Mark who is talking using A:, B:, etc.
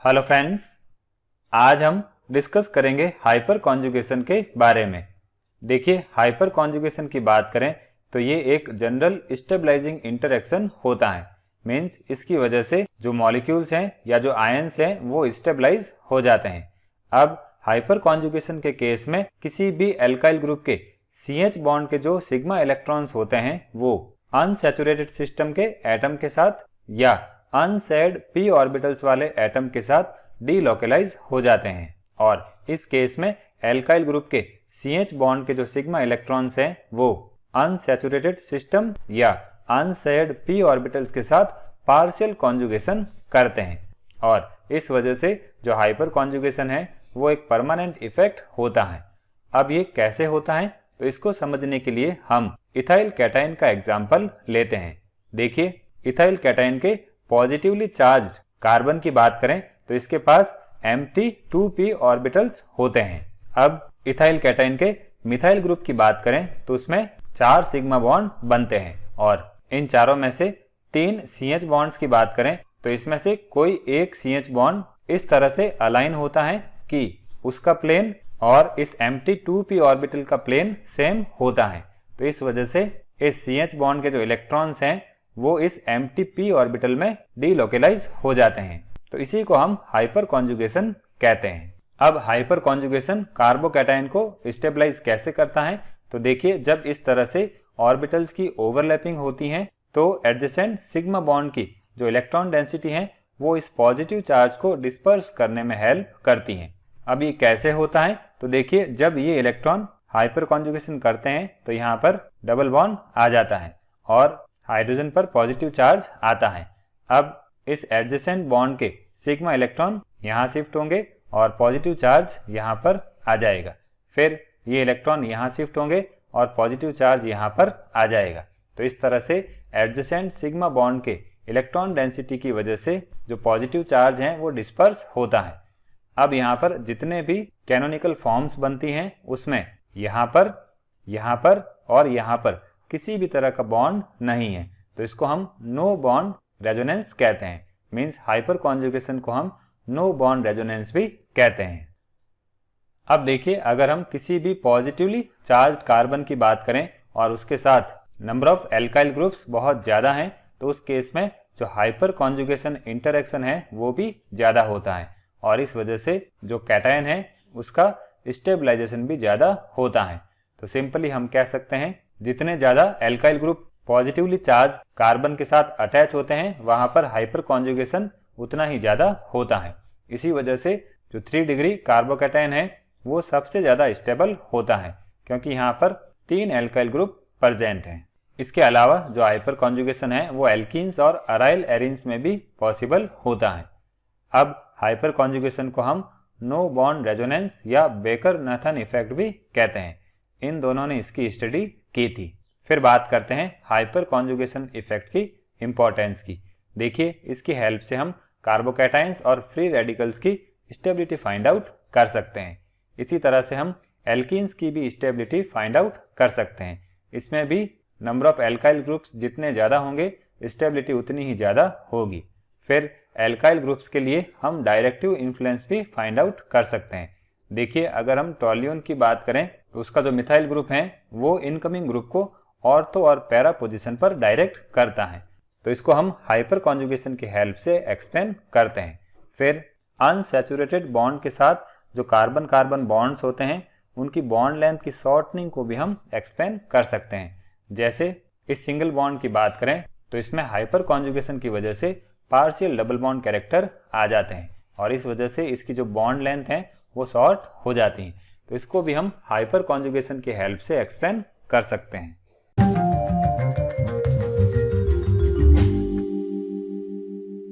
A: Hello friends, आज हम discuss करेंगे हाइपर कॉन्जुगेशन के बारे में। देखिए, हाइपर कॉन्जुगेशन की बात करें तो ये एक जनरल स्टेबलाइजिंग इंटरेक्शन होता है। मीन्स इसकी वजह से जो मॉलिक्यूल्स हैं या जो आयंस हैं वो स्टेबलाइज हो जाते हैं। अब हाइपर कॉन्जुगेशन के केस में किसी भी एल्काइल ग्रुप के CH बॉन्ड के जो सिग्मा इलेक्ट्रॉन्स होते हैं वो अनसैचुरेटेड सिस्टम के एटम के साथ या अनसेड p ऑर्बिटल्स वाले एटम के साथ डीलोकलाइज हो जाते हैं, और इस केस में एल्काइल ग्रुप के CH बॉन्ड के जो सिग्मा इलेक्ट्रॉन्स हैं वो अनसैचुरेटेड सिस्टम या अनसेड p ऑर्बिटल्स के साथ पार्शियल कॉन्जुगेशन करते हैं, और इस वजह से जो हाइपर कॉन्जुगेशन है वो एक परमानेंट इफेक्ट होता है। अब ये कैसे होता है, तो इसको समझने के लिए हम इथाइल कैटायन का एग्जाम्पल लेते हैं। देखिए, इथाइल कैटायन के पॉजिटिवली चार्ज्ड कार्बन की बात करें तो इसके पास एम्प्टी 2p ऑर्बिटल्स होते हैं। अब इथाइल कैटायन के मिथाइल ग्रुप की बात करें तो उसमें 4 सिग्मा बॉन्ड बनते हैं, और इन चारों में से 3 CH बॉन्ड्स की बात करें तो इसमें से कोई एक CH बॉन्ड इस तरह से अलाइन होता है कि उसका प्लेन और इस एम्प्टी 2p ऑर्बिटल का प्लेन सेम होता है। तो इस वजह से इस CH बॉन्ड के जो इलेक्ट्रॉन्स हैं वो इस एम्प्टी p ऑर्बिटल में डीलोकलाइज हो जाते हैं। तो इसी को हम हाइपर कॉन्जुगेशन कहते हैं। अब हाइपर कॉन्जुगेशन कार्बोकैटायन को स्टेबलाइज कैसे करता है, तो देखिए, जब इस तरह से ऑर्बिटल्स की ओवरलैपिंग होती है तो एडजेसेंट सिग्मा बॉन्ड की जो इलेक्ट्रॉन डेंसिटी है वो इस पॉजिटिव चार्ज को डिस्पर्स करने में हेल्प करती है। अब ये कैसे होता है, तो देखिए, जब ये इलेक्ट्रॉन हाइपर कॉन्जुगेशन करते हैं तो यहाँ पर डबल बॉन्ड आ जाता है और हाइड्रोजन पर पॉजिटिव चार्ज आता है। अब इस एडजेसेंट बॉन्ड के सिग्मा इलेक्ट्रॉन यहाँ शिफ्ट होंगे और पॉजिटिव चार्ज यहाँ पर आ जाएगा। फिर ये इलेक्ट्रॉन यहाँ शिफ्ट होंगे और पॉजिटिव चार्ज यहाँ पर आ जाएगा। तो इस तरह से एडजेसेंट सिग्मा बॉन्ड के इलेक्ट्रॉन डेंसिटी की वजह से जो पॉजिटिव चार्ज हैं वो डिस्पर्स होता है। अब यहाँ पर जितने भी कैनोनिकल फॉर्म्स बनती हैं उसमें यहाँ पर और यहाँ पर किसी भी तरह का बॉन्ड नहीं है, तो इसको हम नो बॉन्ड रेजोनेंस कहते हैं। मींस हाइपर कॉन्जुगेशन को हम नो बॉन्ड रेजोनेंस भी कहते हैं। अब देखिए, अगर हम किसी भी पॉजिटिवली चार्ज्ड कार्बन की बात करें और उसके साथ नंबर ऑफ एल्काइल ग्रुप्स बहुत ज़्यादा हैं तो उस केस में जो हाइपर कॉन्जुगेशन इंटरेक्शन है वो भी ज़्यादा होता है, और इस वजह से जो कैटायन है उसका स्टेबलाइजेशन भी ज़्यादा होता है। तो सिंपली हम कह सकते हैं, जितने ज़्यादा alkyl group positively charge carbon के साथ अटैच होते हैं वहां पर हाइपर कॉन्जुगेशन उतना ही ज़्यादा होता है। इसी वजह से जो 3 डिग्री कार्बोकैटायन है वो सबसे ज़्यादा स्टेबल होता है, क्योंकि यहाँ पर 3 एल्काइल ग्रुप प्रेजेंट हैं। इसके अलावा जो हाइपर कॉन्जुगेशन है वो एल्कीन्स और अराइल एरिन्स में भी पॉसिबल होता है। अब हाइपर कॉन्जुगेशन को हम नो बॉन्ड रेजोनेंस या बेकर-नाथन इफेक्ट भी कहते हैं। इन दोनों ने इसकी स्टडी की थी। फिर बात करते हैं हाइपर कॉन्जुगेशन इफेक्ट की इंपॉर्टेंस की। देखिए, इसकी हेल्प से हम कार्बोकैटायंस और फ्री रेडिकल्स की स्टेबिलिटी फाइंड आउट कर सकते हैं। इसी तरह से हम एल्कीन्स की भी स्टेबिलिटी फाइंड आउट कर सकते हैं। इसमें भी नंबर ऑफ एल्काइल ग्रुप्स जितने ज़्यादा होंगे स्टेबिलिटी उतनी ही ज़्यादा होगी। फिर एल्काइल ग्रुप्स के लिए हम डायरेक्टिव इन्फ्लुएंस भी फाइंड आउट कर सकते हैं। देखिए, अगर हम टॉल्यून की बात करें तो उसका जो मिथाइल ग्रुप है वो इनकमिंग ग्रुप को ऑर्थो और पैरा पोजीशन पर डायरेक्ट करता है, तो इसको हम हाइपर कॉन्जुगेशन की हेल्प से एक्सप्लेन करते हैं। फिर अनसैचुरेटेड बॉन्ड के साथ जो कार्बन कार्बन बॉन्ड्स होते हैं उनकी बॉन्ड लेंथ की शॉर्टनिंग को भी हम एक्सप्लेन कर सकते हैं। जैसे इस सिंगल बॉन्ड की बात करें तो इसमें हाइपर कॉन्जुगेशन की वजह से पार्शियल डबल बॉन्ड कैरेक्टर आ जाते हैं, और इस वजह से इसकी जो बॉन्ड लेंथ है वो शॉर्ट हो जाती हैं। तो इसको भी हम हाइपर कॉन्जुगेशन की हेल्प से एक्सप्लेन कर सकते हैं।